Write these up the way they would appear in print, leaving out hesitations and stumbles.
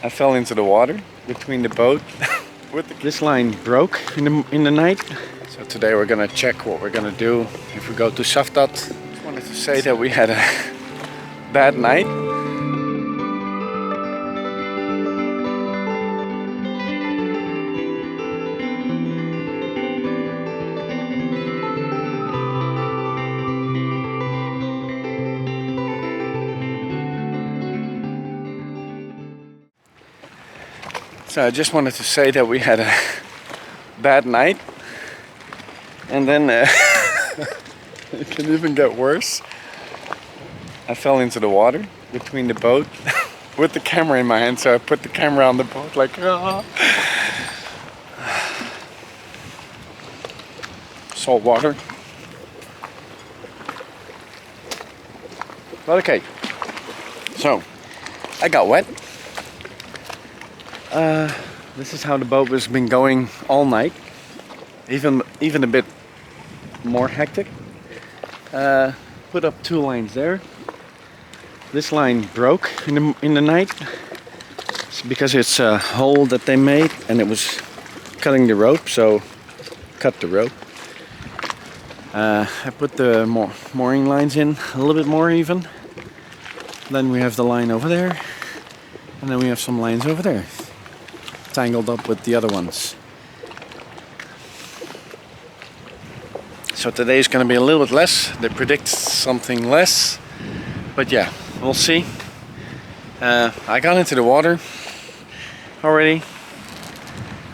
I fell into the water between the boat. This line broke in the night. So today we're gonna check what we're gonna do if we go to Safdad. Just wanted to say that we had a bad night. So I just wanted to say that we had a bad night, and then it can even get worse. I fell into the water between the boat with the camera in my hand, so I put the camera on the boat like, ah. Salt water. But okay, so I got wet. This is how the boat has been going all night, even a bit more hectic. Put up 2 lines there. This line broke in the night. It's because it's a hole that they made and it was cutting the rope, so cut the rope. I put the mooring lines in a little bit more even. Then we have the line over there, and then we have some lines over there, tangled up with the other ones. So today is going to be a little bit less. They predict something less, but yeah, we'll see. I got into the water already,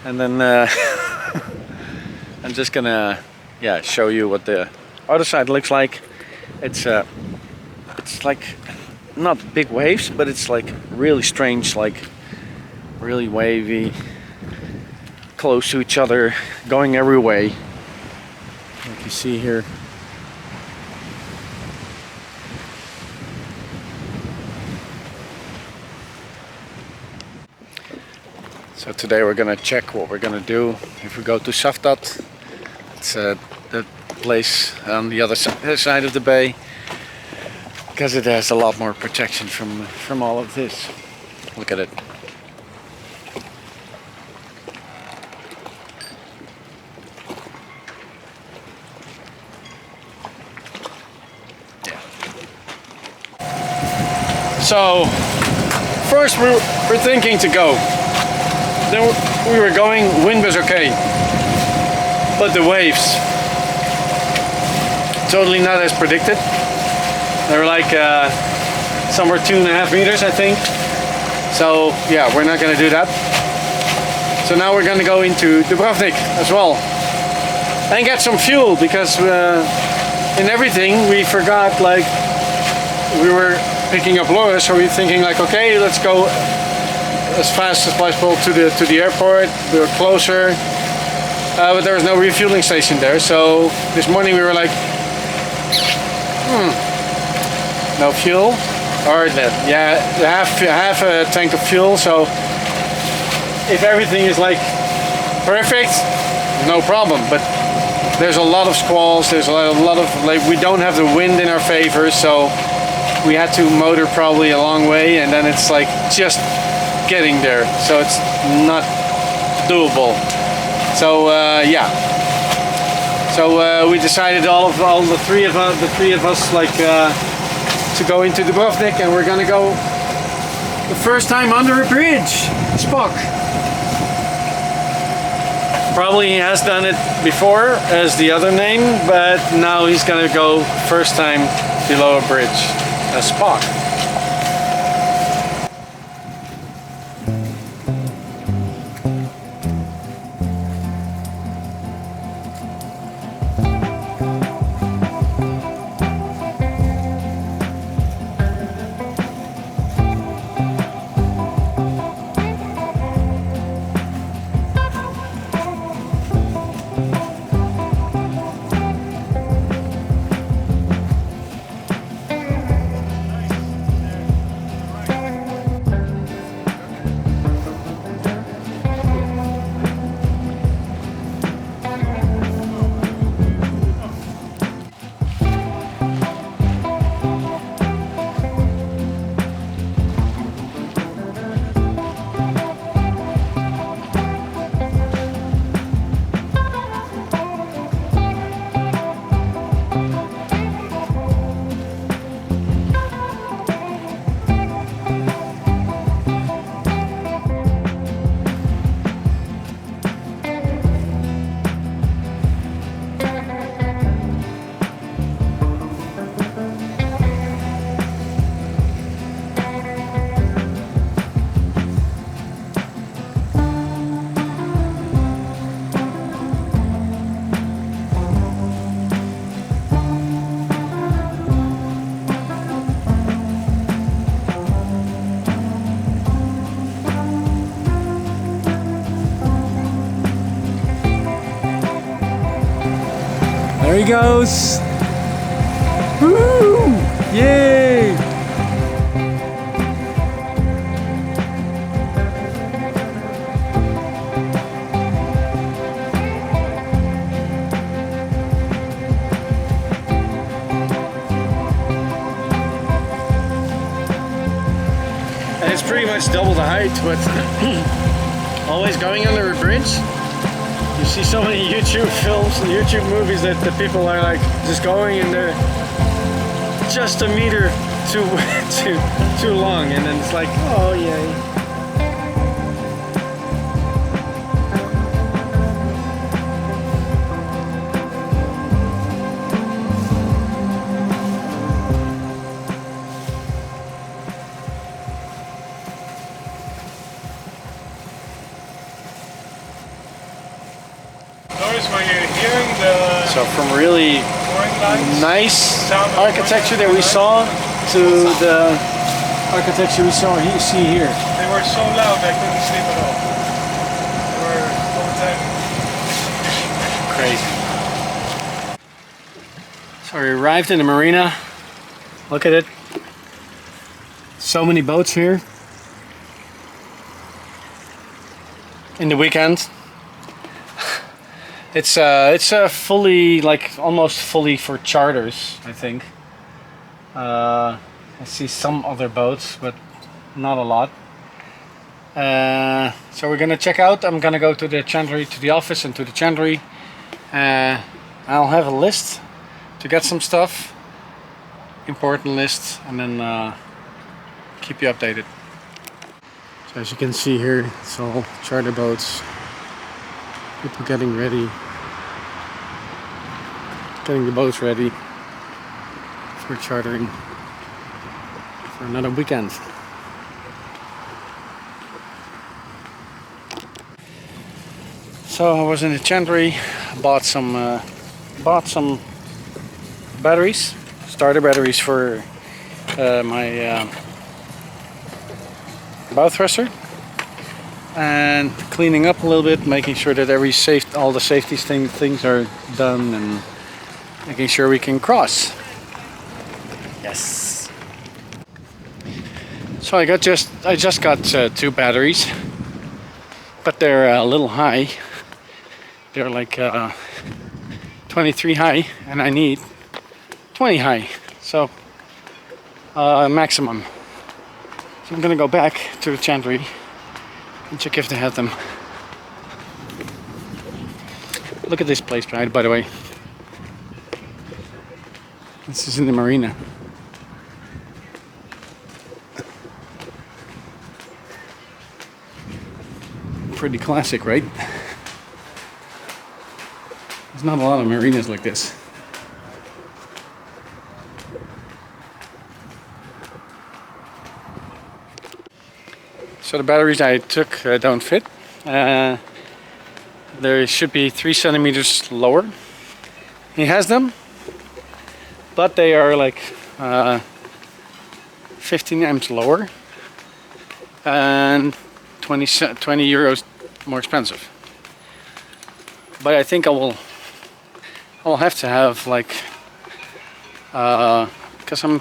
and then I'm just gonna show you what the other side looks like. It's like not big waves, but it's like really strange, like really wavy, close to each other, going every way, like you see here. So today we're gonna check what we're gonna do if we go to Safdad. It's the place on the other side of the bay, because it has a lot more protection from all of this. Look at it. So first we were thinking to go. Then we were going, wind was okay, but the waves, totally not as predicted. They were like somewhere 2.5 meters, I think. So yeah, we're not gonna do that. So now we're gonna go into Dubrovnik as well and get some fuel, because in everything we forgot, like we were picking up Loris, so we're thinking like, okay, let's go as fast as possible to the airport. We were closer, but there was no refueling station there. So this morning we were like, no fuel, or half a tank of fuel. So if everything is like perfect, no problem. But there's a lot of squalls. There's a lot of like, we don't have the wind in our favor, so we had to motor probably a long way, and then it's like just getting there, so it's not doable. So yeah, so we decided all the three of us like to go into Dubrovnik, and we're gonna go the first time under a bridge. Spock probably he has done it before as the other name, but now he's gonna go first time below a bridge as Spock. There he goes. Woo! Yay! And it's pretty much double the height, but always going under a bridge. You see so many YouTube films and YouTube movies that the people are like just going and they're just a meter too long, and then it's like, oh yay. When you're hearing the So from really nice architecture that we saw to the architecture we see here. They were so loud I couldn't sleep at all. They were overtime. Crazy. So we arrived in the marina. Look at it. So many boats here. In the weekend. It's fully, like almost fully for charters, I think. I see some other boats, but not a lot. So we're gonna check out. I'm gonna go to the chandlery, to the office and to the chandlery. I'll have a list to get some stuff, important list, and then keep you updated. So as you can see here, it's all charter boats. People getting ready, getting the boats ready for chartering for another weekend. So I was in the chandlery, bought some batteries, starter batteries for my bow thruster. And cleaning up a little bit, making sure that all the safety things are done, and making sure we can cross. Yes. So I just got 2 batteries, but they're a little high. They're like 23 high, and I need 20 high. So maximum. So I'm gonna go back to the chandlery and check if they have them. Look at this place, by the way. This is in the marina. Pretty classic, right? There's not a lot of marinas like this. So the batteries I took don't fit. There should be 3 centimeters lower. He has them, but they are like 15 amps lower and 20 euros more expensive. But I think I will have to have like because I'm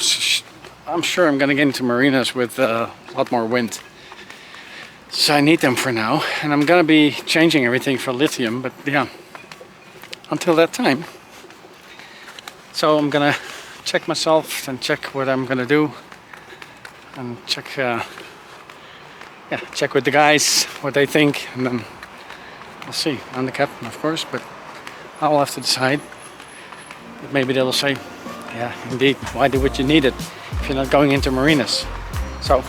sure I'm gonna get into marinas with a lot more wind. So I need them for now, and I'm gonna be changing everything for lithium, but yeah, until that time. So I'm gonna check myself and check what I'm gonna do, and check with the guys what they think, and then we'll see. I'm the captain, of course, but I will have to decide. But maybe they will say, yeah, indeed, why do what you need it if you're not going into marinas? So,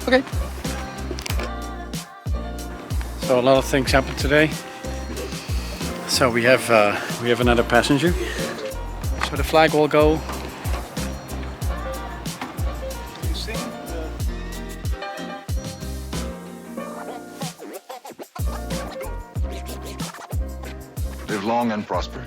okay. So a lot of things happened today. So we have another passenger. So the flag will go. Live long and prosper.